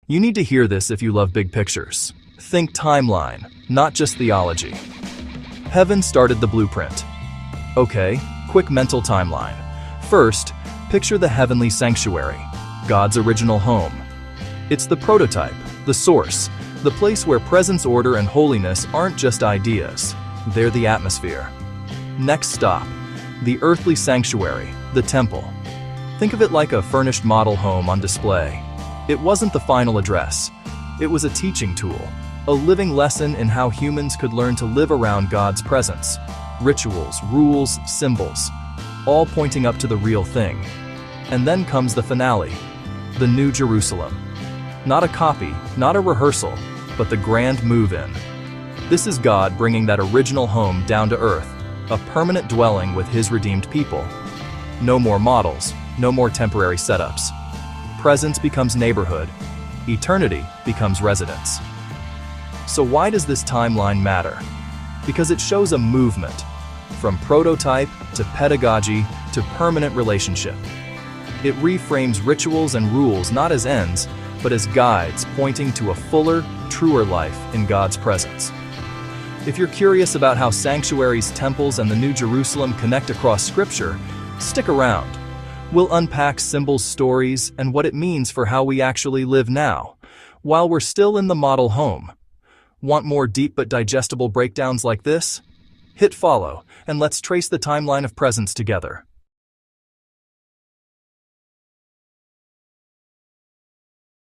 You need to hear this if you love big pictures. Think timeline, not just theology. Heaven started the blueprint. Okay, quick mental timeline. First, picture the heavenly sanctuary, God's original home. It's the prototype, the source, the place where presence, order, and holiness aren't just ideas, they're the atmosphere. Next stop, the earthly sanctuary, the temple. Think of it like a furnished model home on display. It wasn't the final address. It was a teaching tool, a living lesson in how humans could learn to live around God's presence. Rituals, rules, symbols, all pointing up to the real thing. And then comes the finale, the New Jerusalem. Not a copy, not a rehearsal, but the grand move-in. This is God bringing that original home down to earth, a permanent dwelling with His redeemed people. No more models, no more temporary setups. Presence becomes neighborhood. Eternity becomes residence. So why does this timeline matter? Because it shows a movement, from prototype to pedagogy to permanent relationship. It reframes rituals and rules not as ends, but as guides pointing to a fuller, truer life in God's presence. If you're curious about how sanctuaries, temples, and the New Jerusalem connect across Scripture, stick around. We'll unpack symbols, stories, and what it means for how we actually live now, while we're still in the model home. Want more deep but digestible breakdowns like this? Hit follow, and let's trace the timeline of presence together.